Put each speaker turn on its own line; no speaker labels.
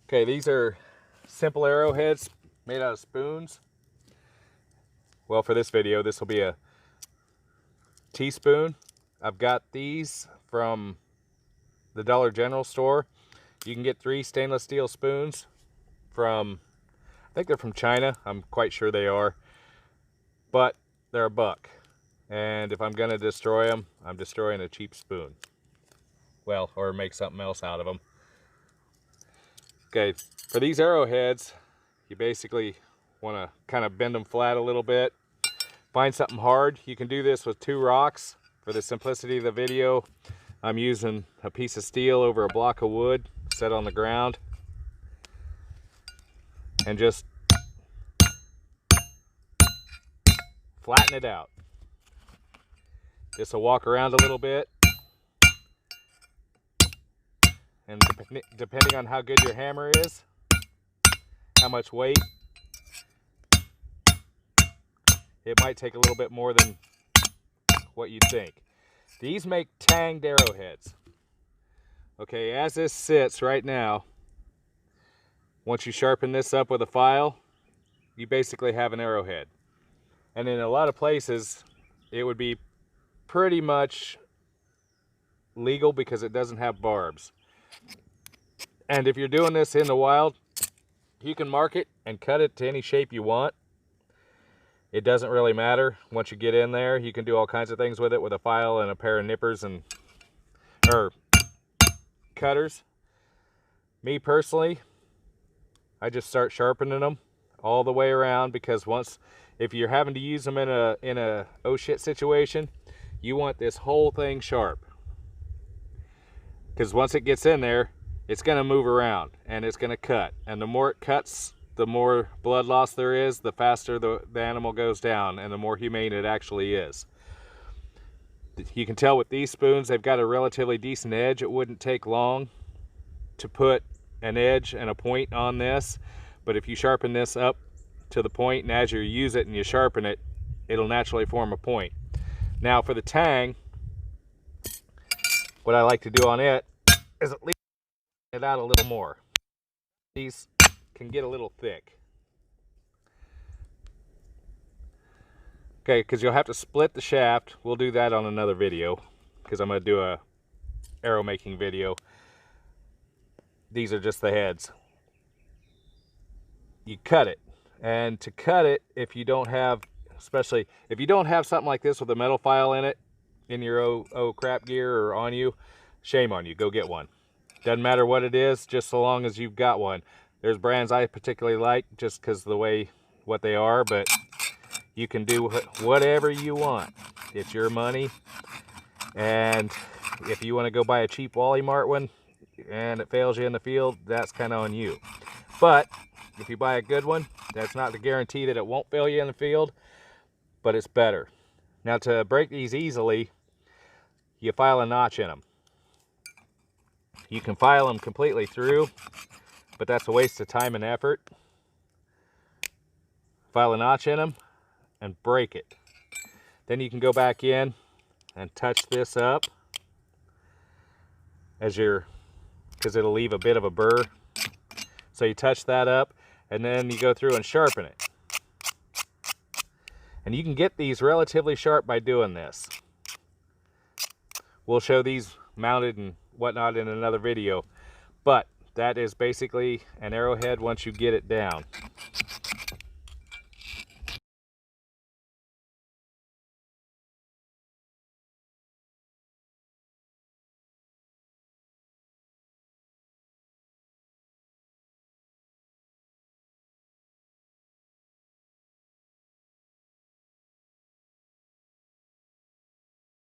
Okay, these are simple arrowheads made out of spoons. Well, for this video, this will be a teaspoon. I've got these from the Dollar General store. You can get 3 stainless steel spoons from, I think they're from China. I'm quite sure they are. But they're $1. And if I'm going to destroy them, I'm destroying a cheap spoon. Well, or make something else out of them. Okay, for these arrowheads, you basically want to kind of bend them flat a little bit. Find something hard. You can do this with 2 rocks. For the simplicity of the video, I'm using a piece of steel over a block of wood set on the ground. And just flatten it out. This will walk around a little bit. And depending on how good your hammer is, how much weight, it might take a little bit more than what you'd think. These make tanged arrowheads. Okay, as this sits right now, once you sharpen this up with a file, you basically have an arrowhead. And in a lot of places, it would be pretty much legal because it doesn't have barbs. And if you're doing this in the wild, you can mark it and cut it to any shape you want. It doesn't really matter. Once you get in there, you can do all kinds of things with it with a file and a pair of nippers or cutters. Me personally, I just start sharpening them all the way around, because if you're having to use them in a oh shit situation, you want this whole thing sharp. Because once it gets in there, it's going to move around and it's going to cut. And the more it cuts, the more blood loss there is, the faster the animal goes down, and the more humane it actually is. You can tell with these spoons, they've got a relatively decent edge. It wouldn't take long to put an edge and a point on this, but if you sharpen this up to the point, and as you use it and you sharpen it, it'll naturally form a point. Now for the tang, what I like to do on it is at least it out a little more. These can get a little thick. Okay, because you'll have to split the shaft. We'll do that on another video, because I'm going to do a arrow making video. These are just the heads. You cut it, and to cut it, if you don't have, especially if you don't have something like this with a metal file in it, in your oh crap gear or on you, shame on you, go get one. Doesn't matter what it is, just so long as you've got one. There's brands I particularly like just because of the way what they are, but you can do whatever you want. It's your money. And if you want to go buy a cheap Wally Mart one and it fails you in the field, that's kind of on you. But if you buy a good one, that's not the guarantee that it won't fail you in the field, but it's better. Now, to break these easily, you file a notch in them. You can file them completely through, but that's a waste of time and effort. File a notch in them and break it. Then you can go back in and touch this up because it'll leave a bit of a burr. So you touch that up, and then you go through and sharpen it. And you can get these relatively sharp by doing this. We'll show these mounted and whatnot in another video, but that is basically an arrowhead once you get it down.